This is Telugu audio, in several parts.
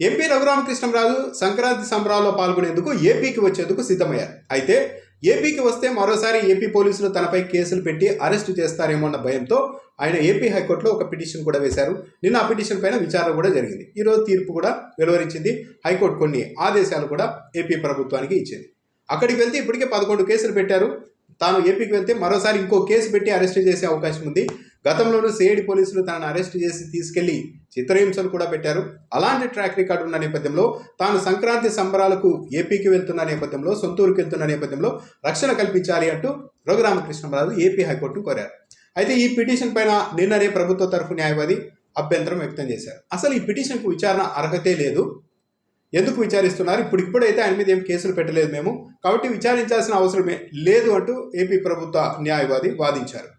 ఎంపీ రఘురామకృష్ణంరాజు సంక్రాంతి సంబరాల్లో పాల్గొనేందుకు ఏపీకి వచ్చేందుకు సిద్ధమయ్యారు. అయితే ఏపీకి వస్తే మరోసారి ఏపీ పోలీసులు తనపై కేసులు పెట్టి అరెస్టు చేస్తారేమో అన్న భయంతో ఆయన ఏపీ హైకోర్టులో ఒక పిటిషన్ కూడా వేశారు. నిన్న ఆ పిటిషన్ పైన విచారణ కూడా జరిగింది. ఈరోజు తీర్పు కూడా వెలువరించింది. హైకోర్టు కొన్ని ఆదేశాలు కూడా ఏపీ ప్రభుత్వానికి ఇచ్చింది. అక్కడికి వెళ్తే ఇప్పటికే 11 కేసులు పెట్టారు. తాను ఏపీకి వెళ్తే మరోసారి ఇంకో కేసు పెట్టి అరెస్ట్ చేసే అవకాశం ఉంది. గతంలోనూ సిఐడి పోలీసులు తనను అరెస్ట్ చేసి తీసుకెళ్లి చిత్రహింసలు కూడా పెట్టారు. అలాంటి ట్రాక్ రికార్డు ఉన్న నేపథ్యంలో తాను సంక్రాంతి సంబరాలకు ఏపీకి వెళ్తున్న నేపథ్యంలో, సొంతూరుకి వెళ్తున్న నేపథ్యంలో రక్షణ కల్పించాలి అంటూ రఘురామకృష్ణంరాజు ఏపీ హైకోర్టును కోరారు. అయితే ఈ పిటిషన్ పైన నిన్ననే ప్రభుత్వ తరఫు న్యాయవాది అభ్యంతరం వ్యక్తం చేశారు. అసలు ఈ పిటిషన్కు విచారణ అర్హతే లేదు, ఎందుకు విచారిస్తున్నారు, ఇప్పుడైతే ఆయన మీద ఏం కేసులు పెట్టలేదు మేము, కాబట్టి విచారించాల్సిన అవసరమే లేదు అంటూ ఏపీ ప్రభుత్వ న్యాయవాది వాదించారు.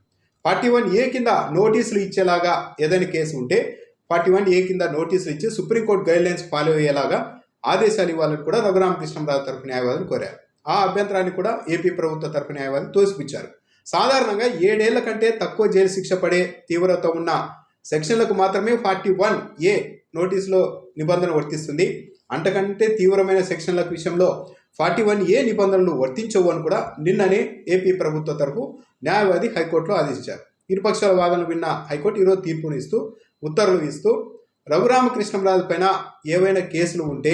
41A కింద నోటీసులు ఇచ్చేలాగా ఏదైనా కేసు ఉంటే 41A కింద నోటీసులు ఇచ్చి సుప్రీంకోర్టు గైడ్లైన్స్ ఫాలో అయ్యేలాగా ఆదేశాలు ఇవ్వాలని కూడా రఘురామకృష్ణంరాజు తరఫు న్యాయవాదిని కోరారు. ఆ అభ్యంతరాన్ని కూడా ఏపీ ప్రభుత్వ తరఫు న్యాయవాది తోసిపుచ్చారు. సాధారణంగా 7 ఏళ్ల కంటే తక్కువ జైలు శిక్ష పడే తీవ్రత ఉన్న సెక్షన్లకు మాత్రమే 41A నోటీసులో నిబంధన వర్తిస్తుంది. అంతకంటే తీవ్రమైన సెక్షన్ల విషయంలో 41A నిబంధనలు వర్తించవు అని కూడా నిన్ననే ఏపీ ప్రభుత్వ తరఫు న్యాయవాది హైకోర్టులో ఆదేశించారు. ఇరుపక్షాల వాదనలు విన్న హైకోర్టు ఈరోజు తీర్పునిస్తూ ఉత్తర్వులు ఇస్తూ రఘురామకృష్ణంరాజు పైన ఏవైనా కేసులు ఉంటే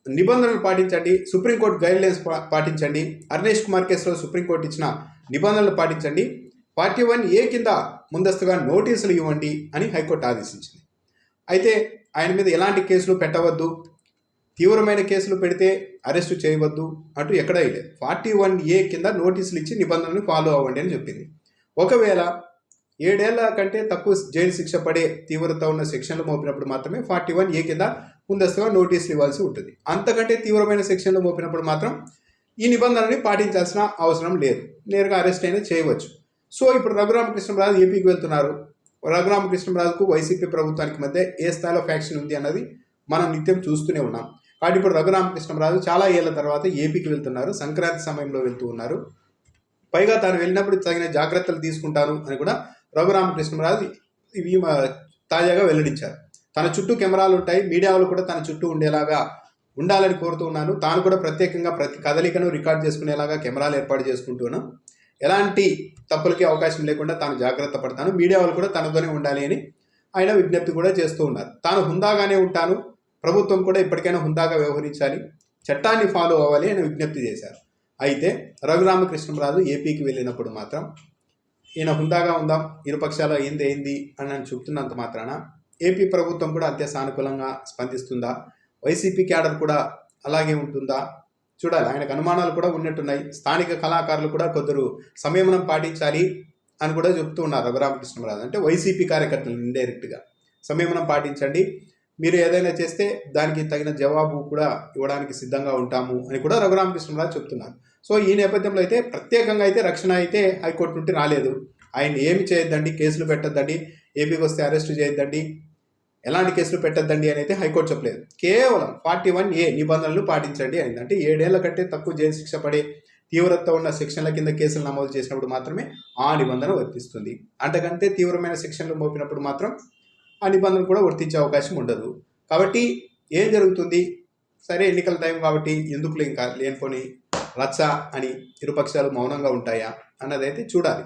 నిబంధనలు పాటించండి, సుప్రీంకోర్టు గైడ్లైన్స్ పాటించండి, అర్నేష్ కుమార్ కేసులో సుప్రీంకోర్టు ఇచ్చిన నిబంధనలు పాటించండి, 41A కింద ముందస్తుగా నోటీసులు ఇవ్వండి అని హైకోర్టు ఆదేశించింది. అయితే ఆయన మీద ఎలాంటి కేసులు పెట్టవద్దు, తీవ్రమైన కేసులు పెడితే అరెస్టు చేయవద్దు అంటూ ఎక్కడా లేదు. 41A కింద నోటీసులు ఇచ్చి నిబంధనలు ఫాలో అవ్వండి అని చెప్పింది. ఒకవేళ 7 ఏళ్ల కంటే తక్కువ జైలు శిక్ష పడే తీవ్రత ఉన్న సెక్షన్లు మోపినప్పుడు మాత్రమే 41A కింద ముందస్తుగా నోటీసులు ఇవ్వాల్సి ఉంటుంది. అంతకంటే తీవ్రమైన సెక్షన్లు మోపినప్పుడు మాత్రం ఈ నిబంధనని పాటించాల్సిన అవసరం లేదు, నేరుగా అరెస్ట్ అయినా చేయవచ్చు. సో ఇప్పుడు రఘురామకృష్ణంరాజు ఏపీకి వెళ్తున్నారు. రఘురామకృష్ణంరాజుకు వైసీపీ ప్రభుత్వానికి మధ్య ఏ స్థాయిలో ఫ్యాక్షన్ ఉంది అన్నది మనం నిత్యం చూస్తూనే ఉన్నాం. కాబట్టి ఇప్పుడు రఘురామకృష్ణంరాజు చాలా ఏళ్ల తర్వాత ఏపీకి వెళ్తున్నారు, సంక్రాంతి సమయంలో వెళ్తూ ఉన్నారు. పైగా తాను వెళ్ళినప్పుడు తగిన జాగ్రత్తలు తీసుకుంటారు అని కూడా రఘురామకృష్ణంరాజు ఇవి తాజాగా వెల్లడించారు. తన చుట్టూ కెమెరాలు ఉంటాయి, మీడియాలు కూడా తన చుట్టూ ఉండేలాగా ఉండాలని కోరుతూ ఉన్నాను. తాను కూడా ప్రత్యేకంగా ప్రతి కదలికను రికార్డ్ చేసుకునేలాగా కెమెరాలు ఏర్పాటు చేసుకుంటున్నాను. ఎలాంటి తప్పులకి అవకాశం లేకుండా తాను జాగ్రత్త పడతాను, మీడియా వాళ్ళు కూడా తనతోనే ఉండాలి అని ఆయన విజ్ఞప్తి కూడా చేస్తూ ఉన్నారు. తాను హుందాగానే ఉంటాను, ప్రభుత్వం కూడా ఇప్పటికైనా హుందాగా వ్యవహరించాలి, చట్టాన్ని ఫాలో అవ్వాలి అని విజ్ఞప్తి చేశారు. అయితే రఘురామకృష్ణంరాజు ఏపీకి వెళ్ళినప్పుడు మాత్రం ఈయన హుందాగా ఉందాం, ఇరుపక్షాలు ఏంది అని చెప్తున్నంత మాత్రాన ఏపీ ప్రభుత్వం కూడా అంతే సానుకూలంగా స్పందిస్తుందా, వైసీపీ క్యాడర్ కూడా అలాగే ఉంటుందా చూడాలి. ఆయనకు అనుమానాలు కూడా ఉన్నట్టున్నాయి. స్థానిక కళాకారులు కూడా కొందరు సంయమనం పాటించాలి అని కూడా చెప్తూ ఉన్నారు రఘురామకృష్ణంరాజు. అంటే వైసీపీ కార్యకర్తలు ఇండైరెక్ట్గా సంయమనం పాటించండి, మీరు ఏదైనా చేస్తే దానికి తగిన జవాబు కూడా ఇవ్వడానికి సిద్ధంగా ఉంటాము అని కూడా రఘురామకృష్ణంరాజు చెప్తున్నారు. సో ఈ నేపథ్యంలో అయితే ప్రత్యేకంగా అయితే రక్షణ అయితే హైకోర్టు నుండి రాలేదు. ఆయన ఏమి చేయొద్దండి, కేసులు పెట్టద్దండి, ఏపీకి వస్తే అరెస్టు చేయొద్దండి, ఎలాంటి కేసులు పెట్టద్దండి అని అయితే హైకోర్టు చెప్పలేదు. కేవలం 41A నిబంధనలు పాటించండి అయింది. అంటే 7 ఏళ్ల కంటే తక్కువ జైలు శిక్ష పడే తీవ్రత ఉన్న సెక్షన్ల కింద కేసులు నమోదు చేసినప్పుడు మాత్రమే ఆ నిబంధన వర్తిస్తుంది. అంతకంటే తీవ్రమైన సెక్షన్లు మోపినప్పుడు మాత్రం ఆ నిబంధన కూడా వర్తించే అవకాశం ఉండదు. కాబట్టి ఏం జరుగుతుంది, సరే ఎన్నికల టైం కాబట్టి ఎందుకు ఇంకా లేనిపోని రచ్చ అని ఇరుపక్షాలు మౌనంగా ఉంటాయా అన్నదైతే చూడాలి.